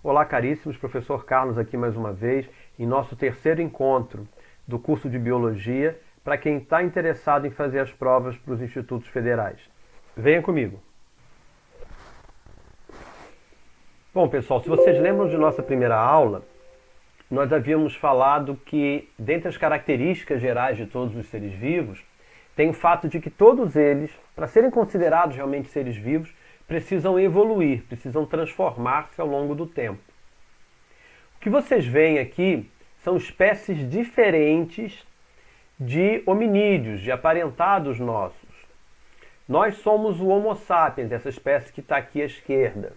Olá, caríssimos, professor Carlos aqui mais uma vez, em nosso terceiro encontro do curso de Biologia, para quem está interessado em fazer as provas para os institutos federais. Venha comigo. Bom, pessoal, se vocês lembram de nossa primeira aula, nós havíamos falado que, dentre as características gerais de todos os seres vivos, tem o fato de que todos eles, para serem considerados realmente seres vivos, precisam evoluir, precisam transformar-se ao longo do tempo. O que vocês veem aqui são espécies diferentes de hominídeos, de aparentados nossos. Nós somos o Homo sapiens, essa espécie que está aqui à esquerda.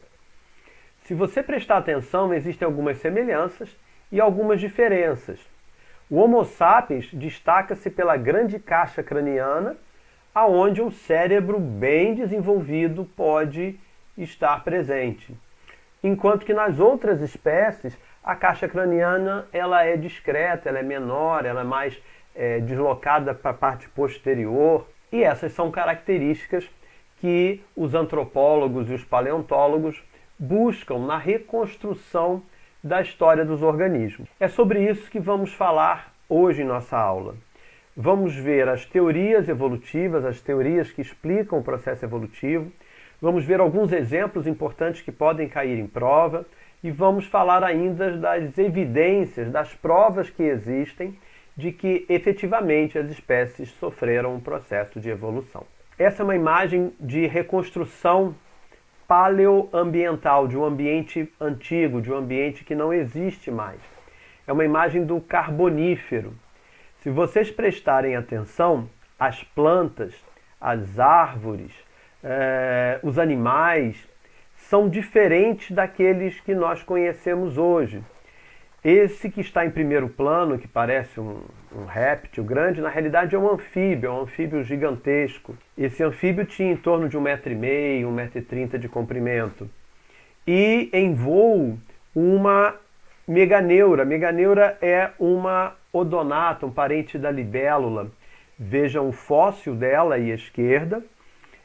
Se você prestar atenção, existem algumas semelhanças e algumas diferenças. O Homo sapiens destaca-se pela grande caixa craniana, aonde um cérebro bem desenvolvido pode estar presente. Enquanto que nas outras espécies, a caixa craniana ela é discreta, ela é menor, ela é mais deslocada para a parte posterior. E essas são características que os antropólogos e os paleontólogos buscam na reconstrução da história dos organismos. É sobre isso que vamos falar hoje em nossa aula. Vamos ver as teorias evolutivas, as teorias que explicam o processo evolutivo. Vamos ver alguns exemplos importantes que podem cair em prova. E vamos falar ainda das evidências, das provas que existem de que efetivamente as espécies sofreram um processo de evolução. Essa é uma imagem de reconstrução paleoambiental, de um ambiente antigo, de um ambiente que não existe mais. É uma imagem do Carbonífero. Se vocês prestarem atenção, as plantas, as árvores, os animais são diferentes daqueles que nós conhecemos hoje. Esse que está em primeiro plano, que parece um réptil grande, na realidade é um anfíbio gigantesco. Esse anfíbio tinha em torno de 1,5 m, 1,30 m de comprimento. E em voo, uma meganeura. A meganeura é uma odonata, um parente da libélula. Vejam o fóssil dela aí à esquerda.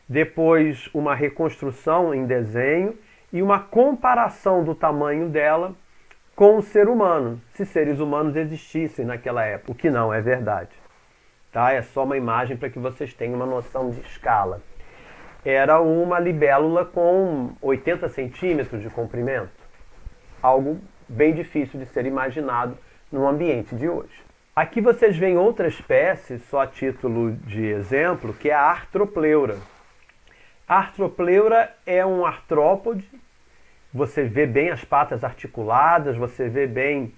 Depois uma reconstrução em desenho e uma comparação do tamanho dela com o ser humano, se seres humanos existissem naquela época, o que não é verdade. Tá? É só uma imagem para que vocês tenham uma noção de escala. Era uma libélula com 80 centímetros de comprimento, algo bem difícil de ser imaginado no ambiente de hoje. Aqui vocês veem outra espécie, só a título de exemplo, que é a Arthropleura. A Arthropleura é um artrópode. Você vê bem as patas articuladas, você vê bem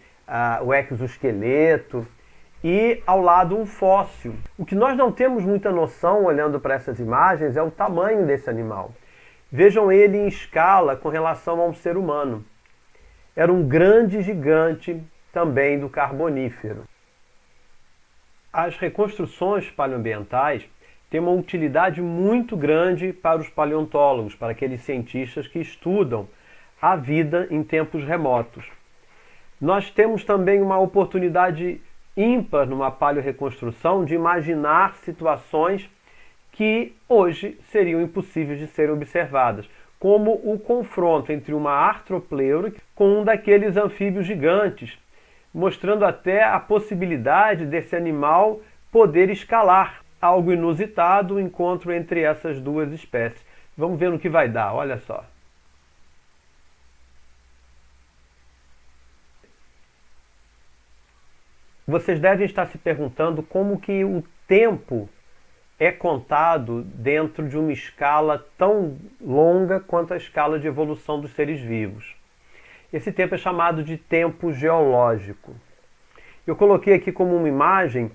o exoesqueleto e ao lado um fóssil. O que nós não temos muita noção olhando para essas imagens é o tamanho desse animal. Vejam ele em escala com relação a um ser humano. Era um grande gigante também do Carbonífero. As reconstruções paleoambientais têm uma utilidade muito grande para os paleontólogos, para aqueles cientistas que estudam a vida em tempos remotos. Nós temos também uma oportunidade ímpar numa paleorreconstrução de imaginar situações que hoje seriam impossíveis de serem observadas, como o confronto entre uma arthropleura com um daqueles anfíbios gigantes, mostrando até a possibilidade desse animal poder escalar. Algo inusitado, o encontro entre essas duas espécies. Vamos ver no que vai dar, olha só. Vocês devem estar se perguntando como que o tempo é contado dentro de uma escala tão longa quanto a escala de evolução dos seres vivos. Esse tempo é chamado de tempo geológico. Eu coloquei aqui como uma imagem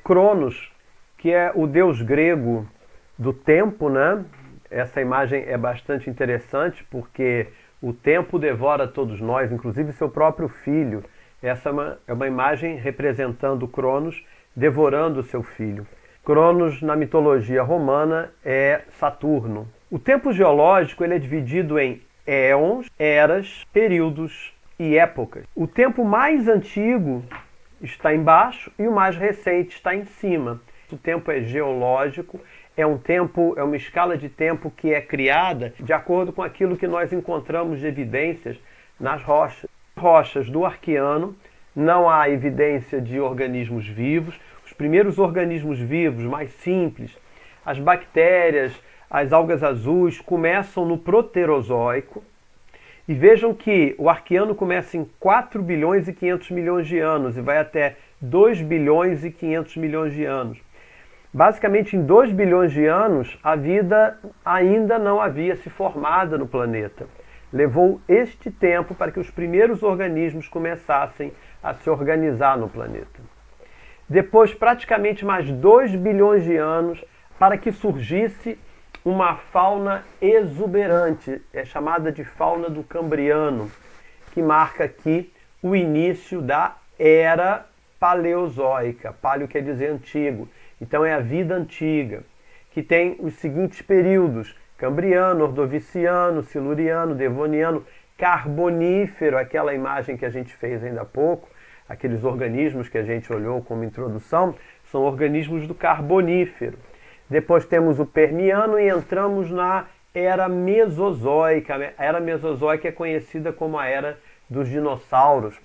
Cronos, que é o deus grego do tempo, né? Essa imagem é bastante interessante porque o tempo devora todos nós, inclusive seu próprio filho. Essa é uma imagem representando Cronos devorando seu filho. Cronos, na mitologia romana, é Saturno. O tempo geológico ele é dividido em éons, eras, períodos e épocas. O tempo mais antigo está embaixo e o mais recente está em cima. O tempo é geológico, é uma escala de tempo que é criada de acordo com aquilo que nós encontramos de evidências nas rochas. Rochas do Arqueano não há evidência de organismos vivos. Os primeiros organismos vivos mais simples, as bactérias, as algas azuis, começam no Proterozoico. E vejam que o Arqueano começa em 4 bilhões e 500 milhões de anos e vai até 2 bilhões e 500 milhões de anos. Basicamente, em 2 bilhões de anos, a vida ainda não havia se formado no planeta. Levou este tempo para que os primeiros organismos começassem a se organizar no planeta. Depois, praticamente mais 2 bilhões de anos para que surgisse uma fauna exuberante, é chamada de fauna do Cambriano, que marca aqui o início da Era Paleozoica. Paleo quer dizer antigo, então é a vida antiga, que tem os seguintes períodos: Cambriano, Ordoviciano, Siluriano, Devoniano, Carbonífero, aquela imagem que a gente fez ainda há pouco, aqueles organismos que a gente olhou como introdução, são organismos do Carbonífero. Depois temos o Permiano e entramos na Era Mesozoica. A Era Mesozoica é conhecida como a Era dos Dinossauros.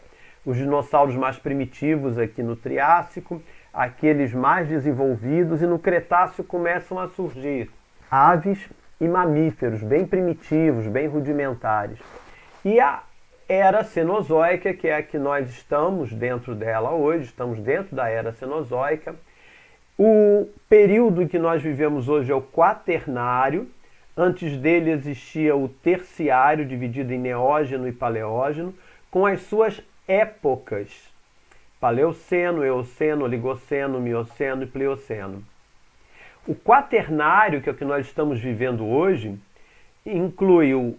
Os dinossauros mais primitivos aqui no Triássico, aqueles mais desenvolvidos, e no Cretáceo começam a surgir aves e mamíferos, bem primitivos, bem rudimentares. E a Era Cenozoica, que é a que nós estamos dentro dela hoje, estamos dentro da Era Cenozoica. O período em que nós vivemos hoje é o Quaternário. Antes dele existia o Terciário, dividido em Neógeno e Paleógeno, com as suas épocas: Paleoceno, Eoceno, Oligoceno, Mioceno e Plioceno. O Quaternário, que é o que nós estamos vivendo hoje, inclui o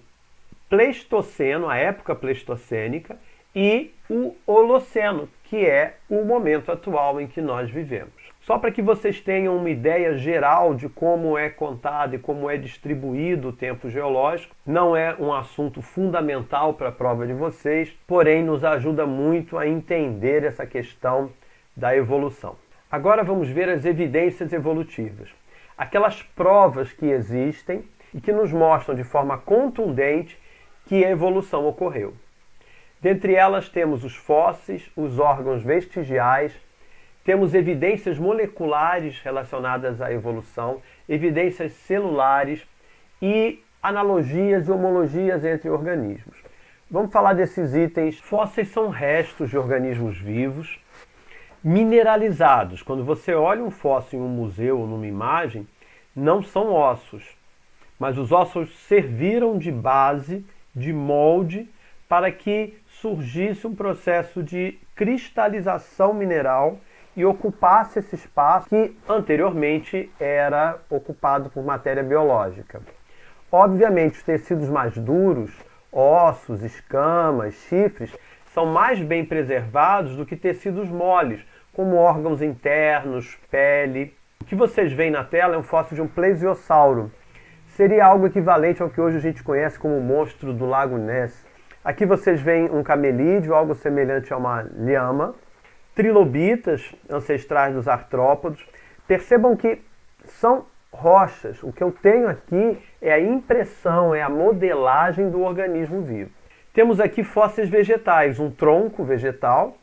Pleistoceno, a época pleistocênica, e o Holoceno, que é o momento atual em que nós vivemos. Só para que vocês tenham uma ideia geral de como é contado e como é distribuído o tempo geológico, não é um assunto fundamental para a prova de vocês, porém nos ajuda muito a entender essa questão da evolução. Agora vamos ver as evidências evolutivas. Aquelas provas que existem e que nos mostram de forma contundente que a evolução ocorreu. Dentre elas temos os fósseis, os órgãos vestigiais, temos evidências moleculares relacionadas à evolução, evidências celulares e analogias e homologias entre organismos. Vamos falar desses itens. Fósseis são restos de organismos vivos mineralizados. Quando você olha um fóssil em um museu ou numa imagem, não são ossos, mas os ossos serviram de base, de molde, para que surgisse um processo de cristalização mineral e ocupasse esse espaço que anteriormente era ocupado por matéria biológica. Obviamente, os tecidos mais duros, ossos, escamas, chifres, são mais bem preservados do que tecidos moles, como órgãos internos, pele. O que vocês veem na tela é um fóssil de um plesiosauro. Seria algo equivalente ao que hoje a gente conhece como o monstro do Lago Ness. Aqui vocês veem um camelídeo, algo semelhante a uma lhama. Trilobitas, ancestrais dos artrópodes. Percebam que são rochas. O que eu tenho aqui é a impressão, é a modelagem do organismo vivo. Temos aqui fósseis vegetais, um tronco vegetal.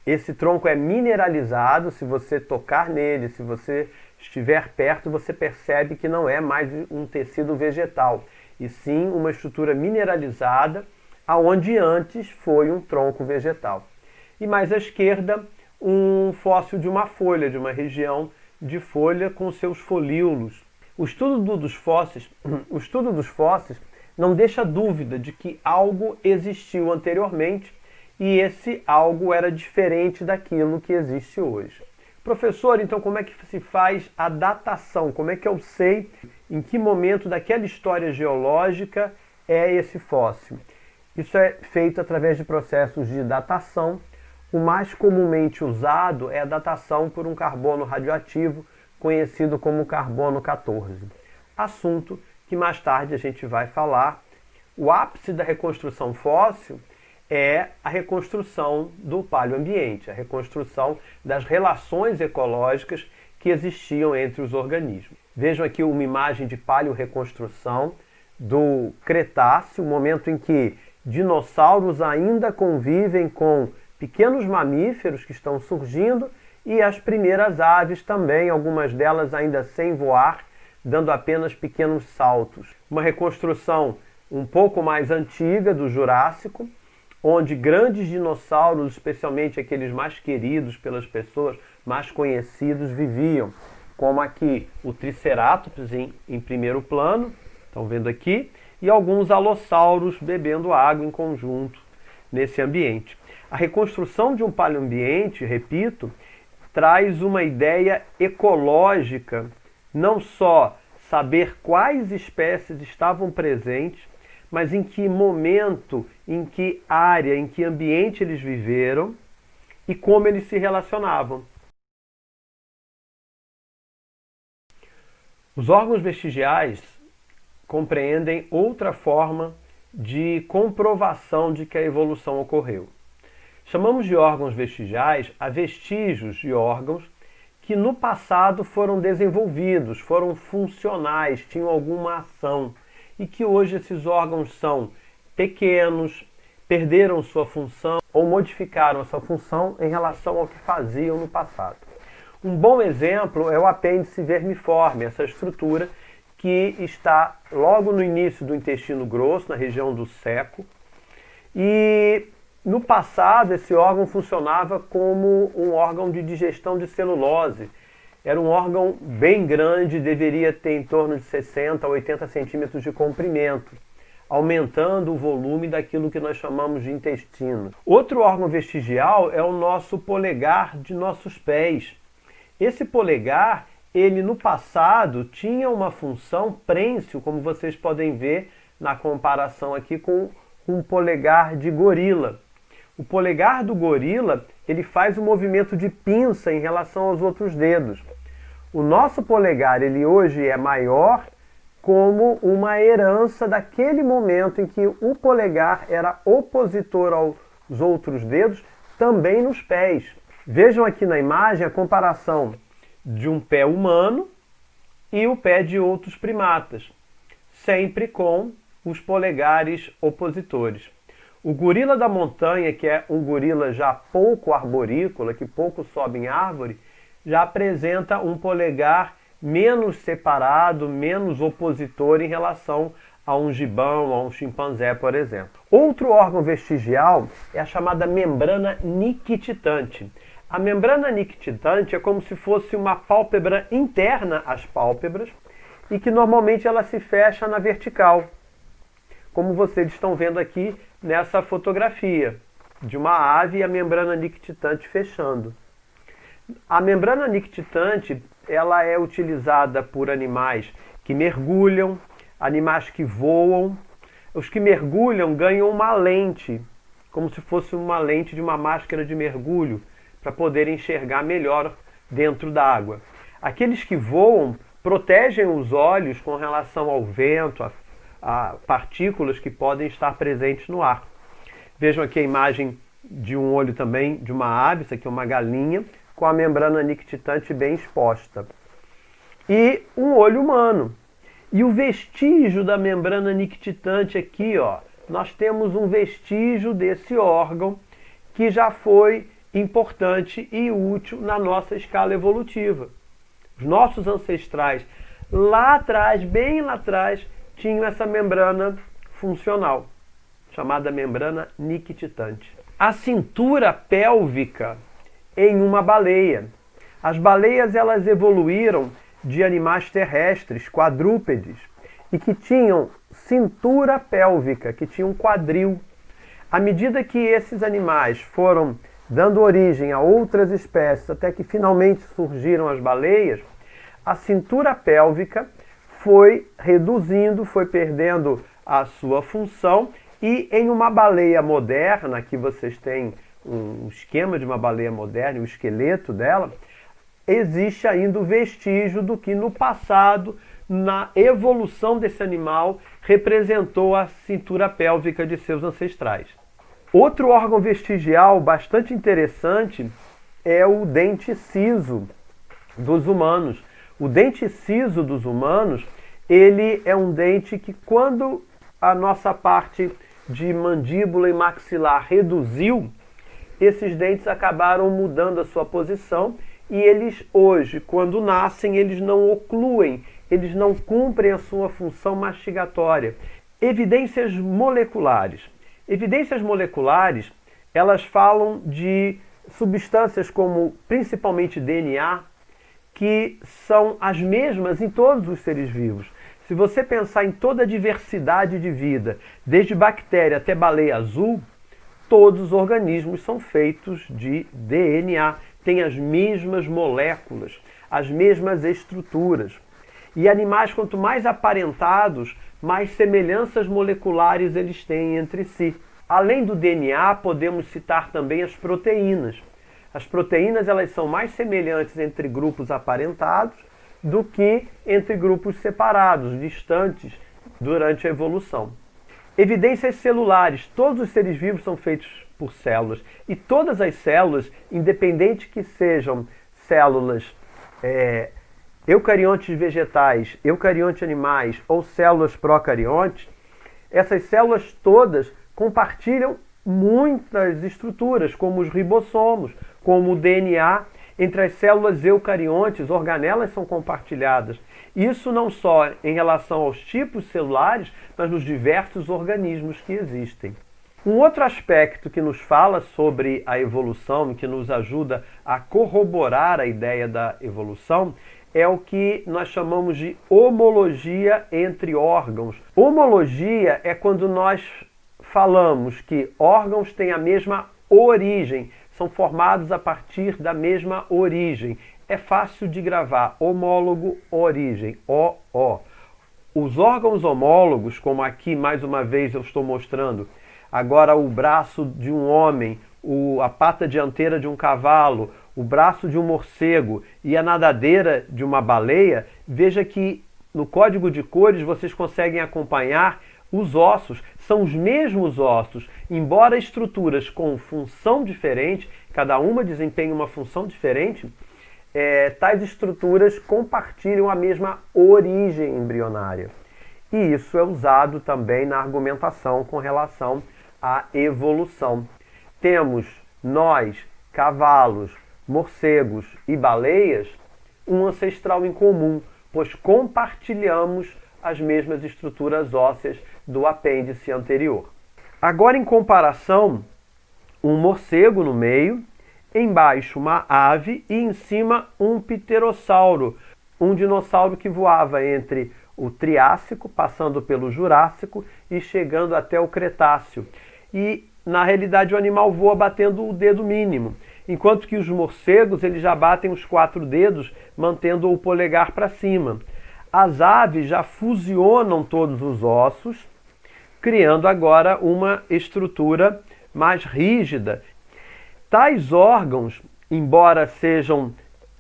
Esse tronco é mineralizado. Se você tocar nele, se você estiver perto, você percebe que não é mais um tecido vegetal, e sim uma estrutura mineralizada, aonde antes foi um tronco vegetal. E mais à esquerda, um fóssil de uma folha, de uma região de folha com seus folíolos. O estudo dos fósseis não deixa dúvida de que algo existiu anteriormente e esse algo era diferente daquilo que existe hoje. Professor, então como é que se faz a datação? Como é que eu sei em que momento daquela história geológica é esse fóssil? Isso é feito através de processos de datação. O mais comumente usado é a datação por um carbono radioativo, conhecido como carbono 14. Assunto que mais tarde a gente vai falar. O ápice da reconstrução fóssil é a reconstrução do paleoambiente, a reconstrução das relações ecológicas que existiam entre os organismos. Vejam aqui uma imagem de paleorreconstrução do Cretáceo, o momento em que dinossauros ainda convivem com pequenos mamíferos que estão surgindo e as primeiras aves também, algumas delas ainda sem voar, dando apenas pequenos saltos. Uma reconstrução um pouco mais antiga do Jurássico, onde grandes dinossauros, especialmente aqueles mais queridos pelas pessoas, mais conhecidos, viviam, como aqui o Triceratops em primeiro plano, estão vendo aqui, e alguns alossauros bebendo água em conjunto nesse ambiente. A reconstrução de um paleoambiente, repito, traz uma ideia ecológica, não só saber quais espécies estavam presentes, mas em que momento, em que área, em que ambiente eles viveram e como eles se relacionavam. Os órgãos vestigiais compreendem outra forma de comprovação de que a evolução ocorreu. Chamamos de órgãos vestigiais a vestígios de órgãos que no passado foram desenvolvidos, foram funcionais, tinham alguma ação, e que hoje esses órgãos são pequenos, perderam sua função ou modificaram essa função em relação ao que faziam no passado. Um bom exemplo é o apêndice vermiforme, essa estrutura que está logo no início do intestino grosso, na região do ceco. E no passado esse órgão funcionava como um órgão de digestão de celulose. Era um órgão bem grande, deveria ter em torno de 60 a 80 centímetros de comprimento, aumentando o volume daquilo que nós chamamos de intestino. Outro órgão vestigial é o nosso polegar de nossos pés. Esse polegar, ele no passado tinha uma função prênsil, como vocês podem ver na comparação aqui com um polegar de gorila. O polegar do gorila, ele faz um movimento de pinça em relação aos outros dedos. O nosso polegar, ele hoje é maior como uma herança daquele momento em que o polegar era opositor aos outros dedos, também nos pés. Vejam aqui na imagem a comparação de um pé humano e o pé de outros primatas, sempre com os polegares opositores. O gorila da montanha, que é um gorila já pouco arborícola, que pouco sobe em árvore, já apresenta um polegar menos separado, menos opositor em relação a um gibão, a um chimpanzé, por exemplo. Outro órgão vestigial é a chamada membrana nictitante. A membrana nictitante é como se fosse uma pálpebra interna às pálpebras e que normalmente ela se fecha na vertical, como vocês estão vendo aqui nessa fotografia de uma ave e a membrana nictitante fechando. A membrana nictitante ela é utilizada por animais que mergulham, animais que voam. Os que mergulham ganham uma lente, como se fosse uma lente de uma máscara de mergulho, para poderem enxergar melhor dentro da água. Aqueles que voam protegem os olhos com relação ao vento, a partículas que podem estar presentes no ar. Vejam aqui a imagem de um olho também de uma ave, isso aqui é uma galinha, com a membrana nictitante bem exposta. E um olho humano. E o vestígio da membrana nictitante aqui, ó, nós temos um vestígio desse órgão que já foi importante e útil na nossa escala evolutiva. Os nossos ancestrais, lá atrás, bem lá atrás, tinham essa membrana funcional, chamada membrana nictitante. A cintura pélvica em uma baleia. As baleias elas evoluíram de animais terrestres, quadrúpedes, e que tinham cintura pélvica, que tinham quadril. À medida que esses animais foram dando origem a outras espécies, até que finalmente surgiram as baleias, a cintura pélvica foi reduzindo, foi perdendo a sua função, e em uma baleia moderna, aqui vocês têm um esquema de uma baleia moderna, o esqueleto dela, existe ainda o vestígio do que no passado, na evolução desse animal, representou a cintura pélvica de seus ancestrais. Outro órgão vestigial bastante interessante é o dente ciso dos humanos. O dente ciso dos humanos, ele é um dente que quando a nossa parte de mandíbula e maxilar reduziu, esses dentes acabaram mudando a sua posição e eles hoje, quando nascem, eles não ocluem, eles não cumprem a sua função mastigatória. Evidências moleculares. Evidências moleculares, elas falam de substâncias como principalmente DNA, que são as mesmas em todos os seres vivos. Se você pensar em toda a diversidade de vida, desde bactéria até baleia azul, todos os organismos são feitos de DNA, têm as mesmas moléculas, as mesmas estruturas. E animais, quanto mais aparentados, mais semelhanças moleculares eles têm entre si. Além do DNA, podemos citar também as proteínas. As proteínas elas são mais semelhantes entre grupos aparentados do que entre grupos separados, distantes, durante a evolução. Evidências celulares. Todos os seres vivos são feitos por células. E todas as células, independente que sejam células eucariontes vegetais, eucariontes animais ou células procariontes, essas células todas compartilham muitas estruturas, como os ribossomos, como o DNA. Entre as células eucariontes, organelas são compartilhadas. Isso não só em relação aos tipos celulares, mas nos diversos organismos que existem. Um outro aspecto que nos fala sobre a evolução, que nos ajuda a corroborar a ideia da evolução, é o que nós chamamos de homologia entre órgãos. Homologia é quando nós falamos que órgãos têm a mesma origem, são formados a partir da mesma origem. É fácil de gravar, homólogo, origem, O. Os órgãos homólogos, como aqui mais uma vez eu estou mostrando, agora o braço de um homem, a pata dianteira de um cavalo, o braço de um morcego e a nadadeira de uma baleia, veja que no código de cores vocês conseguem acompanhar os ossos, são os mesmos ossos, embora estruturas com função diferente, cada uma desempenha uma função diferente, tais estruturas compartilham a mesma origem embrionária. E isso é usado também na argumentação com relação à evolução. Temos nós, cavalos, morcegos e baleias, um ancestral em comum, pois compartilhamos as mesmas estruturas ósseas do apêndice anterior. Agora, em comparação, um morcego no meio, embaixo uma ave e em cima um pterossauro, um dinossauro que voava entre o Triássico, passando pelo Jurássico e chegando até o Cretáceo. E, na realidade, o animal voa batendo o dedo mínimo, enquanto que os morcegos eles já batem os 4 dedos, mantendo o polegar para cima. As aves já fusionam todos os ossos, criando agora uma estrutura mais rígida. Tais órgãos, embora sejam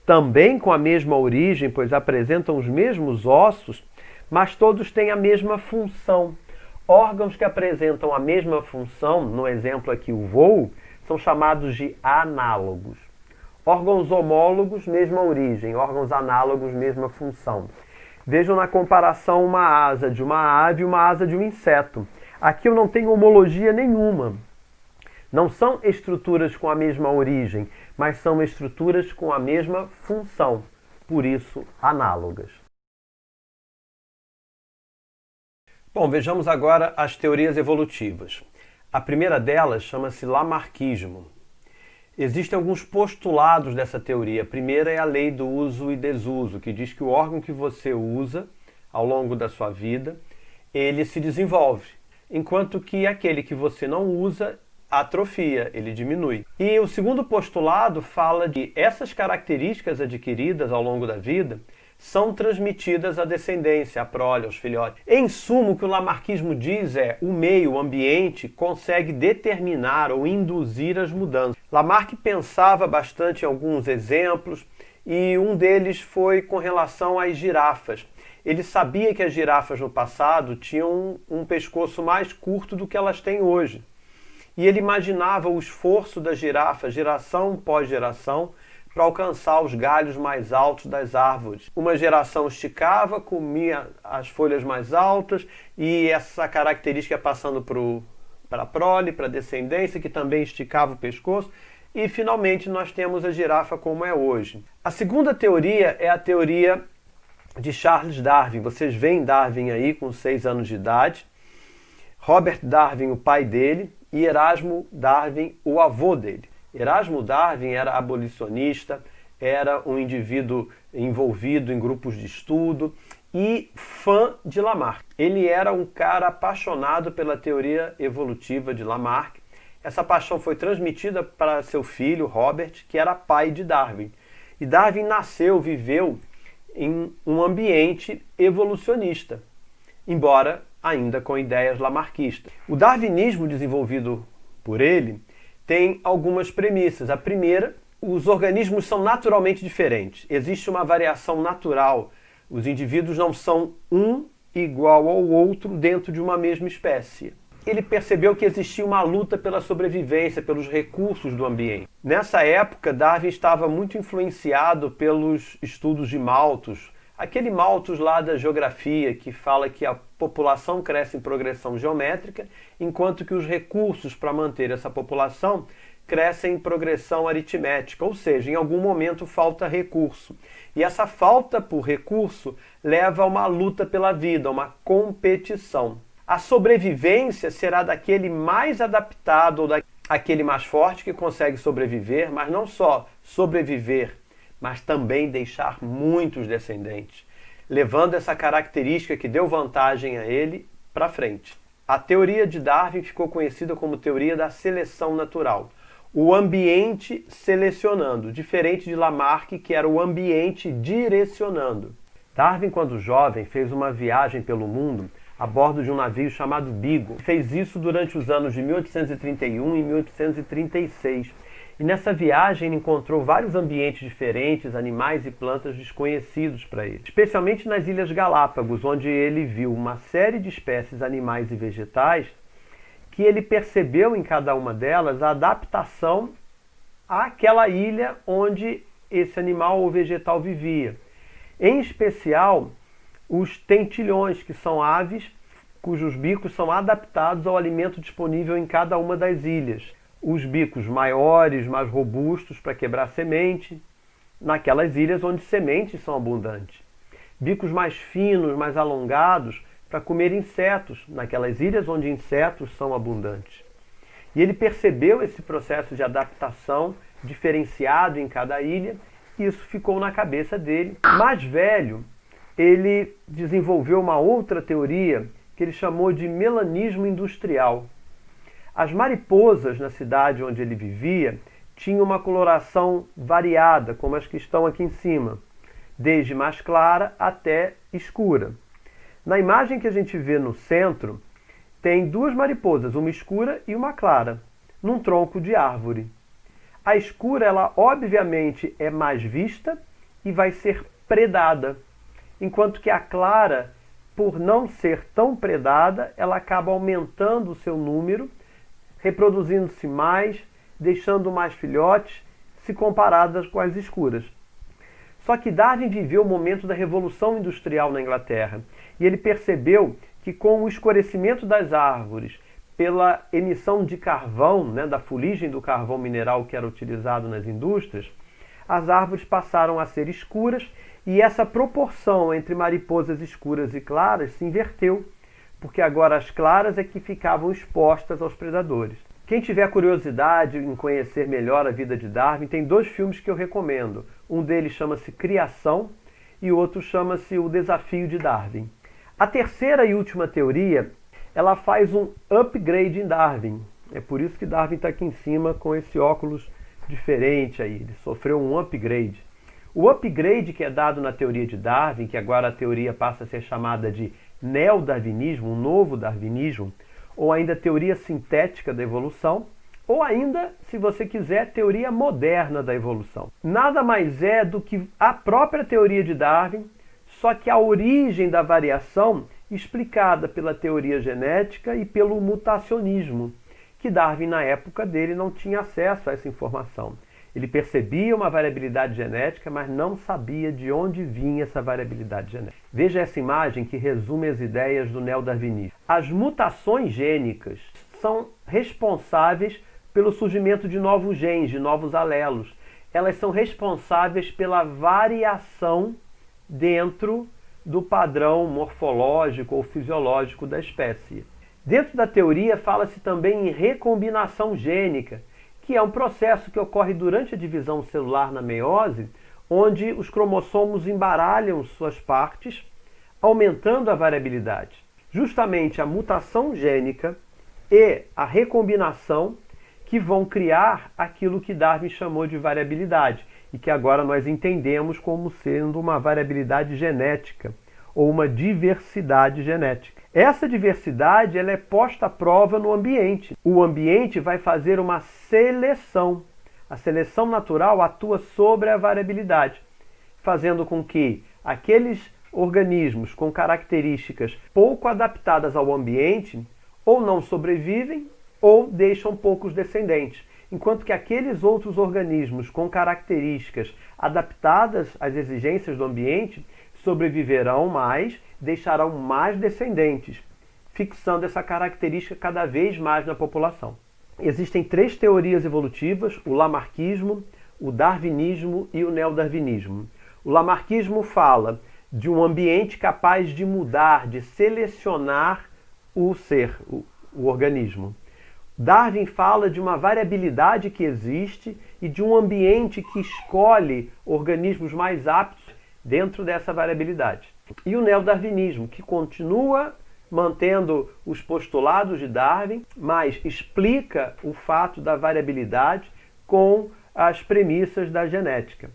também com a mesma origem, pois apresentam os mesmos ossos, mas todos têm a mesma função. Órgãos que apresentam a mesma função, no exemplo aqui o voo, são chamados de análogos. Órgãos homólogos, mesma origem. Órgãos análogos, mesma função. Vejam na comparação uma asa de uma ave e uma asa de um inseto. Aqui eu não tenho homologia nenhuma. Não são estruturas com a mesma origem, mas são estruturas com a mesma função. Por isso, análogas. Bom, vejamos agora as teorias evolutivas. A primeira delas chama-se Lamarckismo. Existem alguns postulados dessa teoria. A primeira é a lei do uso e desuso, que diz que o órgão que você usa ao longo da sua vida, ele se desenvolve, enquanto que aquele que você não usa atrofia, ele diminui. E o segundo postulado fala de essas características adquiridas ao longo da vida são transmitidas à descendência, à prole, aos filhotes. Em suma, o que o lamarckismo diz é o meio, o ambiente, consegue determinar ou induzir as mudanças. Lamarck pensava bastante em alguns exemplos e um deles foi com relação às girafas. Ele sabia que as girafas no passado tinham um pescoço mais curto do que elas têm hoje. E ele imaginava o esforço da girafa, geração pós geração, para alcançar os galhos mais altos das árvores. Uma geração esticava, comia as folhas mais altas e essa característica passando para para a prole, para a descendência, que também esticava o pescoço. E, finalmente, nós temos a girafa como é hoje. A segunda teoria é a teoria de Charles Darwin. Vocês veem Darwin aí com 6 anos de idade. Robert Darwin, o pai dele, e Erasmo Darwin, o avô dele. Erasmo Darwin era abolicionista, era um indivíduo envolvido em grupos de estudo e fã de Lamarck. Ele era um cara apaixonado pela teoria evolutiva de Lamarck. Essa paixão foi transmitida para seu filho, Robert, que era pai de Darwin. E Darwin nasceu, viveu em um ambiente evolucionista, embora ainda com ideias lamarquistas. O darwinismo desenvolvido por ele tem algumas premissas. A primeira, os organismos são naturalmente diferentes. Existe uma variação natural. Os indivíduos não são um igual ao outro dentro de uma mesma espécie. Ele percebeu que existia uma luta pela sobrevivência, pelos recursos do ambiente. Nessa época, Darwin estava muito influenciado pelos estudos de Malthus, aquele Malthus lá da geografia que fala que a população cresce em progressão geométrica, enquanto que os recursos para manter essa população crescem em progressão aritmética, ou seja, em algum momento falta recurso. E essa falta por recurso leva a uma luta pela vida, uma competição. A sobrevivência será daquele mais adaptado ou daquele mais forte que consegue sobreviver, mas não só sobreviver, mas também deixar muitos descendentes, levando essa característica que deu vantagem a ele para frente. A teoria de Darwin ficou conhecida como teoria da seleção natural. O ambiente selecionando, diferente de Lamarck, que era o ambiente direcionando. Darwin, quando jovem, fez uma viagem pelo mundo a bordo de um navio chamado Beagle. Fez isso durante os anos de 1831 e 1836. E nessa viagem ele encontrou vários ambientes diferentes, animais e plantas desconhecidos para ele. Especialmente nas Ilhas Galápagos, onde ele viu uma série de espécies animais e vegetais que ele percebeu em cada uma delas a adaptação àquela ilha onde esse animal ou vegetal vivia. Em especial, os tentilhões, que são aves cujos bicos são adaptados ao alimento disponível em cada uma das ilhas. Os bicos maiores, mais robustos para quebrar semente, naquelas ilhas onde sementes são abundantes. Bicos mais finos, mais alongados, para comer insetos, naquelas ilhas onde insetos são abundantes. E ele percebeu esse processo de adaptação diferenciado em cada ilha, e isso ficou na cabeça dele. Mais velho, ele desenvolveu uma outra teoria que ele chamou de melanismo industrial. As mariposas na cidade onde ele vivia tinham uma coloração variada, como as que estão aqui em cima, desde mais clara até escura. Na imagem que a gente vê no centro, tem duas mariposas, uma escura e uma clara, num tronco de árvore. A escura, ela obviamente é mais vista e vai ser predada, enquanto que a clara, por não ser tão predada, ela acaba aumentando o seu número, reproduzindo-se mais, deixando mais filhotes, se comparadas com as escuras. Só que Darwin viveu o momento da Revolução Industrial na Inglaterra, e ele percebeu que com o escurecimento das árvores, pela emissão de carvão, da fuligem do carvão mineral que era utilizado nas indústrias, as árvores passaram a ser escuras e essa proporção entre mariposas escuras e claras se inverteu, porque agora as claras é que ficavam expostas aos predadores. Quem tiver curiosidade em conhecer melhor a vida de Darwin, tem 2 filmes que eu recomendo. Um deles chama-se Criação e o outro chama-se O Desafio de Darwin. A terceira e última teoria, ela faz um upgrade em Darwin. É por isso que Darwin está aqui em cima com esse óculos diferente aí. Ele sofreu um upgrade. O upgrade que é dado na teoria de Darwin, que agora a teoria passa a ser chamada de neodarwinismo, um novo darwinismo, ou ainda teoria sintética da evolução, ou ainda, se você quiser, teoria moderna da evolução. Nada mais é do que a própria teoria de Darwin, só que a origem da variação explicada pela teoria genética e pelo mutacionismo, que Darwin, na época dele, não tinha acesso a essa informação. Ele percebia uma variabilidade genética, mas não sabia de onde vinha essa variabilidade genética. Veja essa imagem que resume as ideias do neodarwinismo. As mutações gênicas são responsáveis pelo surgimento de novos genes, de novos alelos. Elas são responsáveis pela variação dentro do padrão morfológico ou fisiológico da espécie. Dentro da teoria, fala-se também em recombinação gênica, que é um processo que ocorre durante a divisão celular na meiose, onde os cromossomos embaralham suas partes, aumentando a variabilidade. Justamente a mutação gênica e a recombinação que vão criar aquilo que Darwin chamou de variabilidade e que agora nós entendemos como sendo uma variabilidade genética ou uma diversidade genética. Essa diversidade ela é posta à prova no ambiente. O ambiente vai fazer uma seleção. A seleção natural atua sobre a variabilidade, fazendo com que aqueles organismos com características pouco adaptadas ao ambiente ou não sobrevivem ou deixam poucos descendentes, enquanto que aqueles outros organismos com características adaptadas às exigências do ambiente sobreviverão mais, deixarão mais descendentes, fixando essa característica cada vez mais na população. Existem 3 teorias evolutivas, o lamarquismo, o darwinismo e o neodarwinismo. O lamarquismo fala de um ambiente capaz de mudar, de selecionar o ser, o organismo. Darwin fala de uma variabilidade que existe e de um ambiente que escolhe organismos mais aptos dentro dessa variabilidade. E o neodarwinismo, que continua mantendo os postulados de Darwin, mas explica o fato da variabilidade com as premissas da genética.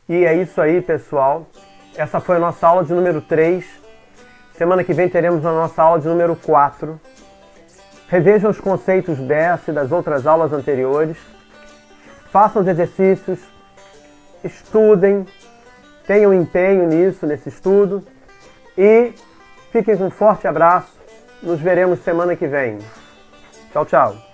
E é isso aí, pessoal. Essa foi a nossa aula de número 3. Semana que vem teremos a nossa aula de número 4. Revejam os conceitos dessa e das outras aulas anteriores. Façam os exercícios. Estudem. Tenham empenho nisso, nesse estudo. E fiquem com um forte abraço. Nos veremos semana que vem. Tchau, tchau.